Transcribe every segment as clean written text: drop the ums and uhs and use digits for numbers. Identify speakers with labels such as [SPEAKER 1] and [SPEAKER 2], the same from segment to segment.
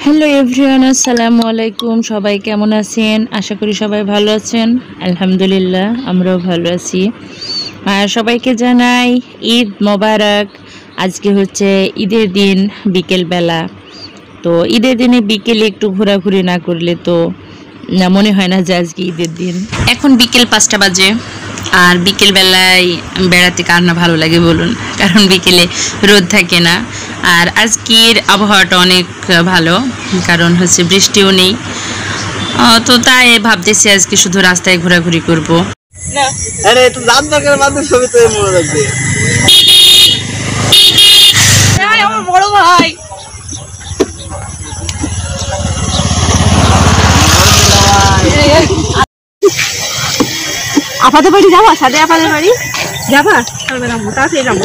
[SPEAKER 1] Hello everyone, আসসালামু আলাইকুম। সবাই কেমন আছেন? আশা করি সবাই ভালো আছেন। আলহামদুলিল্লাহ, আমরাও ভালো আছি। আর সবাইকে জানাই ঈদ মোবারক। আজকে হচ্ছে ঈদের দিন, বিকেলবেলা। তো ঈদের দিনে বিকেলে একটু ঘোরাঘুরি না করলে তো মনে হয় না যে আজকে ঈদের দিন। এখন বিকেল 5টা বাজে, আর বিকেলবেলায় বেড়াতে কার না ভালো লাগে বলুন, কারণ বিকেলে রোদ থাকে না। আর আজকের আবহাওয়াটা অনেক ভালো, কারণ হচ্ছে বৃষ্টিও নেই। তো তাই ভাবতেছি আজকে শুধু রাস্তায় ঘোরাঘুরি করব। বড় ভাই আপাদের বাড়ি যাবা? সাথে আপাদের বাড়ি যাবা? তাড়াতাড়ি যাবো।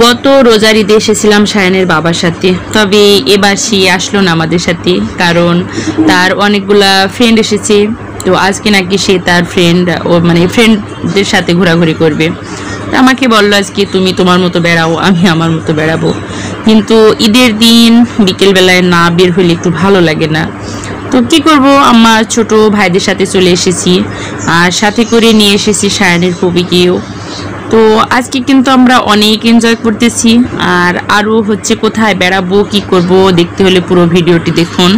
[SPEAKER 1] গত রোজার ঈদে এসেছিলাম সায়ানের বাবার সাথে, তবে এবার সে আসলো না আমাদের সাথে, কারণ তার অনেকগুলা ফ্রেন্ড এসেছে। তো আজকে নাকি সে তার ফ্রেন্ডদের সাথে ঘোরাঘুরি করবে। আমাকে বললো আজকে তুমি তোমার মতো বেড়াও, আমি আমার মতো বেড়াবো। কিন্তু ঈদের দিন বিকেলবেলায় না বের হইলে একটু ভালো লাগে না। তো কি করব, আমার ছোট ভাইদের সাথে চলে এসেছি, আর সাথে করে নিয়ে এসেছি সায়ানের ফুপিকেও। তো আজকে কিন্তু আমরা অনেক এনজয় করতেছি। আর আরও হচ্ছে কোথায় বেড়াবো, কি করব, দেখতে হলে পুরো ভিডিওটি দেখুন।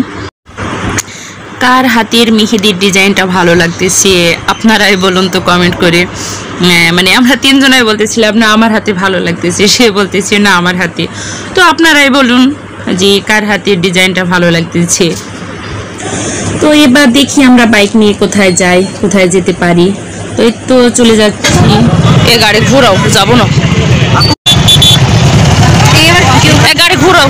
[SPEAKER 1] কার হাতের মেহেদির ডিজাইনটা ভালো লাগতেছে আপনারাই বলুন তো কমেন্ট করে। আমরা তিনজনাই বলতেছিলাম না আমার হাতে ভালো লাগতেছে, সে বলতেছে না আমার হাতে। তো আপনারাই বলুন যে কার হাতের ডিজাইনটা ভালো লাগতেছে। তো এবার দেখি আমরা বাইক নিয়ে কোথায় যাই, কোথায় যেতে পারি। তো এই তো চলে যাচ্ছি। এ গাড়ি ঘোরাও, যাবো না, গাড়ি ঘোরাও।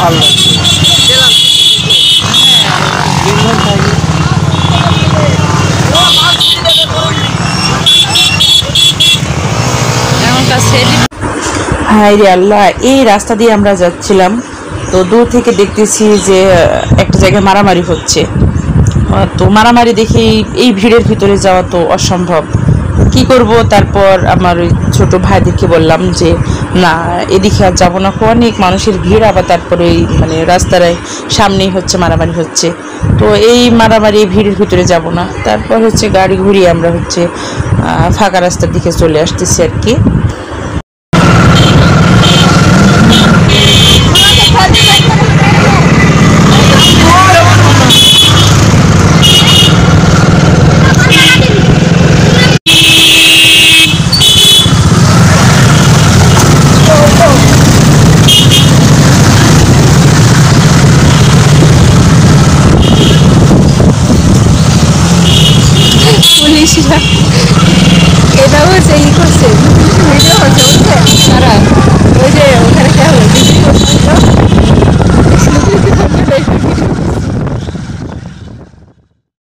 [SPEAKER 1] ভালো হায় রে আল্লাহ, এই রাস্তা দিয়ে আমরা যাচ্ছিলাম, তো দূর থেকে দেখতেছি যে একটা জায়গায় মারামারি হচ্ছে। তো মারামারি দেখে এই ভিড়ের ভিতরে যাওয়া তো অসম্ভব। কি করব, তারপর আমার ওই ছোট ভাইদেরকে বললাম যে না, এদিকে আর যাবো না, অনেক মানুষের ভিড়। আবার তারপরে ওই রাস্তার সামনেই হচ্ছে মারামারি হচ্ছে, তো এই মারামারি ভিড়ের ভিতরে যাব না। তারপর হচ্ছে গাড়ি ঘুরিয়ে আমরা হচ্ছে ফাঁকা রাস্তার দিকে চলে আসতেছি আর কি। এটা হচ্ছে ই করছে, ভিডিও হচ্ছে